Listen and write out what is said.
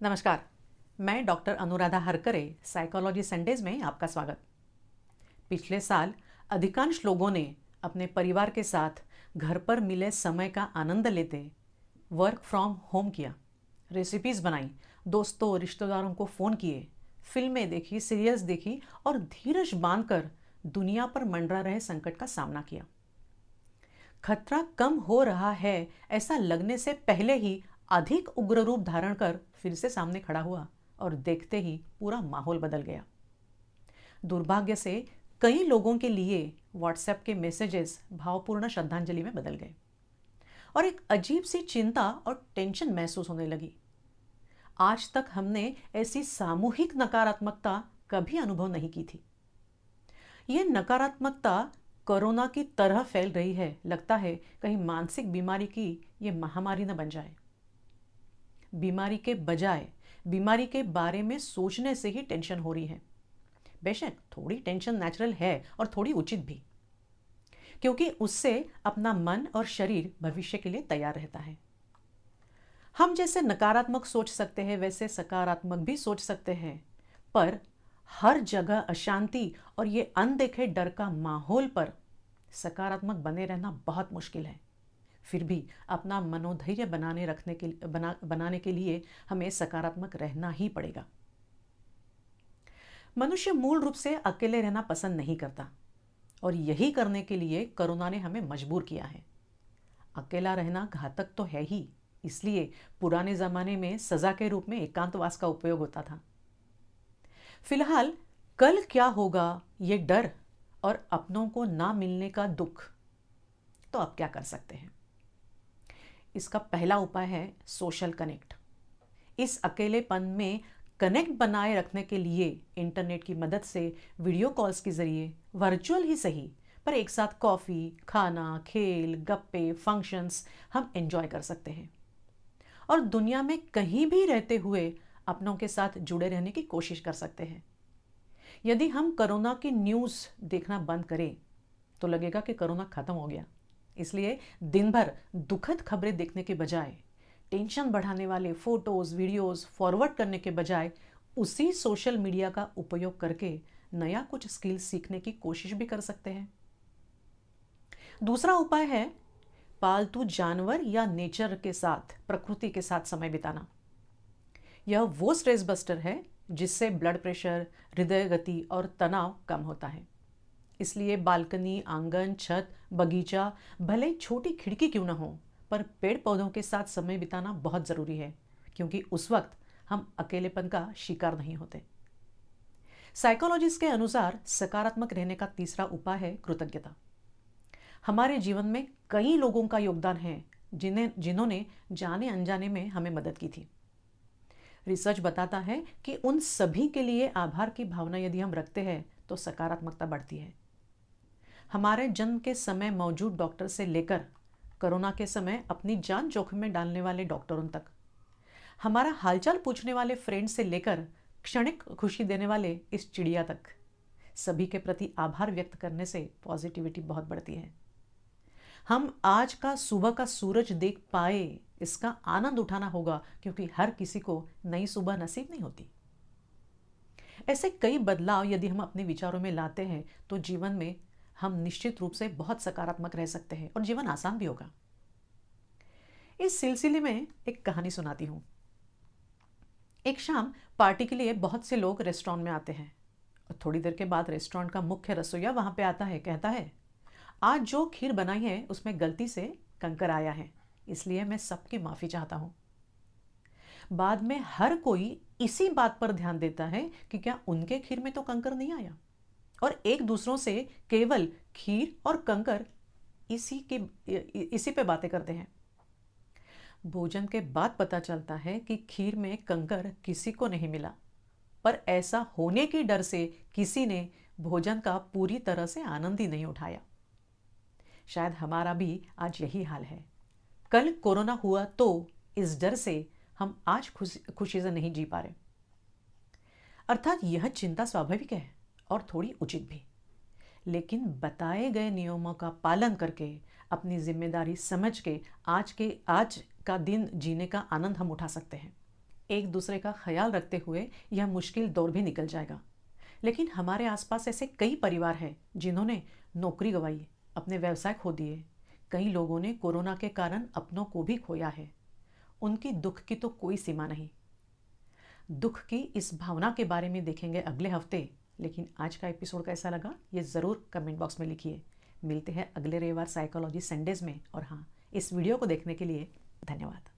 नमस्कार। मैं doctor Anuradha Harkare psychology Sundays में आपका स्वागत। पिछले साल अधिकांश लोगों ने अपने परिवार के साथ घर पर मिले समय का आनंद लेते वर्क फ्रॉम होम किया, रेसिपीज़ बनाई, दोस्तों रिश्तेदारों को फ़ोन किए, फिल्में देखी, सीरियल्स देखी और धीरज बांधकर दुनिया पर मंडरा रहे संकट का सामना किया। खतरा कम हो रहा है ऐसा लगने से पहले ही अधिक उग्र रूप धारण कर फिर से सामने खड़ा हुआ और देखते ही पूरा माहौल बदल गया। दुर्भाग्य से कई लोगों के लिए व्हाट्सएप के मैसेजेस भावपूर्ण श्रद्धांजलि में बदल गए और एक अजीब सी चिंता और टेंशन महसूस होने लगी। आज तक हमने ऐसी सामूहिक नकारात्मकता कभी अनुभव नहीं की थी। यह नकारात्मकता कोरोना की तरह फैल रही है। लगता है कहीं मानसिक बीमारी की ये महामारी न बन जाए। बीमारी के बजाय बीमारी के बारे में सोचने से ही टेंशन हो रही है। बेशक थोड़ी टेंशन नेचुरल है और थोड़ी उचित भी, क्योंकि उससे अपना मन और शरीर भविष्य के लिए तैयार रहता है। हम जैसे नकारात्मक सोच सकते हैं वैसे सकारात्मक भी सोच सकते हैं, पर हर जगह अशांति और ये अनदेखे डर का माहौल पर सकारात्मक बने रहना बहुत मुश्किल है। फिर भी अपना मनोधैर्य बनाने के लिए हमें सकारात्मक रहना ही पड़ेगा। मनुष्य मूल रूप से अकेले रहना पसंद नहीं करता और यही करने के लिए कोरोना ने हमें मजबूर किया है। अकेला रहना घातक तो है ही, इसलिए पुराने जमाने में सजा के रूप में एकांतवास का उपयोग होता था। फिलहाल कल क्या होगा ये डर और अपनों को ना मिलने का दुख, तो अब क्या कर सकते हैं? इसका पहला उपाय है सोशल कनेक्ट। इस अकेलेपन में कनेक्ट बनाए रखने के लिए इंटरनेट की मदद से वीडियो कॉल्स के जरिए वर्चुअल ही सही पर एक साथ कॉफ़ी, खाना, खेल, गप्पे, फंक्शंस हम एंजॉय कर सकते हैं और दुनिया में कहीं भी रहते हुए अपनों के साथ जुड़े रहने की कोशिश कर सकते हैं। यदि हम कोरोना की न्यूज़ देखना बंद करें तो लगेगा कि कोरोना खत्म हो गया। इसलिए दिन भर दुखद खबरें देखने के बजाय, टेंशन बढ़ाने वाले फोटोज़, वीडियोज़ फॉरवर्ड करने के बजाय उसी सोशल मीडिया का उपयोग करके नया कुछ स्किल सीखने की कोशिश भी कर सकते हैं। दूसरा उपाय है पालतू जानवर या नेचर के साथ, प्रकृति के साथ समय बिताना। यह वो स्ट्रेस बस्टर है जिससे ब्लड प्रेशर, हृदय गति और तनाव कम होता है। इसलिए बालकनी, आंगन, छत, बगीचा, भले छोटी खिड़की क्यों ना हो, पर पेड़ पौधों के साथ समय बिताना बहुत ज़रूरी है, क्योंकि उस वक्त हम अकेलेपन का शिकार नहीं होते। साइकोलॉजिस्ट के अनुसार सकारात्मक रहने का तीसरा उपाय है कृतज्ञता। हमारे जीवन में कई लोगों का योगदान है जिन्होंने जाने अनजाने में हमें मदद की थी। रिसर्च बताता है कि उन सभी के लिए आभार की भावना यदि हम रखते हैं तो सकारात्मकता बढ़ती है। हमारे जन्म के समय मौजूद डॉक्टर से लेकर कोरोना के समय अपनी जान जोखिम में डालने वाले डॉक्टरों तक, हमारा हालचाल पूछने वाले फ्रेंड से लेकर क्षणिक खुशी देने वाले इस चिड़िया तक, सभी के प्रति आभार व्यक्त करने से पॉजिटिविटी बहुत बढ़ती है। हम आज का सुबह का सूरज देख पाए इसका आनंद उठाना होगा, क्योंकि हर किसी को नई सुबह नसीब नहीं होती। ऐसे कई बदलाव यदि हम अपने विचारों में लाते हैं तो जीवन में हम निश्चित रूप से बहुत सकारात्मक रह सकते हैं और जीवन आसान भी होगा। इस सिलसिले में एक कहानी सुनाती हूँ। एक शाम पार्टी के लिए बहुत से लोग रेस्टोरेंट में आते हैं और थोड़ी देर के बाद रेस्टोरेंट का मुख्य रसोइया वहां पे आता है। कहता है, आज जो खीर बनाई है उसमें गलती से कंकर आया है, इसलिए मैं सबकी माफ़ी चाहता हूँ। बाद में हर कोई इसी बात पर ध्यान देता है कि क्या उनके खीर में तो कंकर नहीं आया, और एक दूसरों से केवल खीर और कंकर इसी पे बातें करते हैं। भोजन के बाद पता चलता है कि खीर में कंकर किसी को नहीं मिला, पर ऐसा होने के डर से किसी ने भोजन का पूरी तरह से आनंद ही नहीं उठाया। शायद हमारा भी आज यही हाल है। कल कोरोना हुआ तो इस डर से हम आज खुशी से नहीं जी पा रहे। अर्थात यह चिंता स्वाभाविक है और थोड़ी उचित भी, लेकिन बताए गए नियमों का पालन करके, अपनी जिम्मेदारी समझ के आज का दिन जीने का आनंद हम उठा सकते हैं। एक दूसरे का ख्याल रखते हुए यह मुश्किल दौर भी निकल जाएगा। लेकिन हमारे आसपास ऐसे कई परिवार हैं जिन्होंने नौकरी गंवाई, अपने व्यवसाय खो दिए। कई लोगों ने कोरोना के कारण अपनों को भी खोया है। उनकी दुख की तो कोई सीमा नहीं। दुख की इस भावना के बारे में देखेंगे अगले हफ्ते। लेकिन आज का एपिसोड कैसा लगा ये ज़रूर कमेंट बॉक्स में लिखिए। मिलते हैं अगले रविवार साइकोलॉजी संडेज में। और हाँ, इस वीडियो को देखने के लिए धन्यवाद।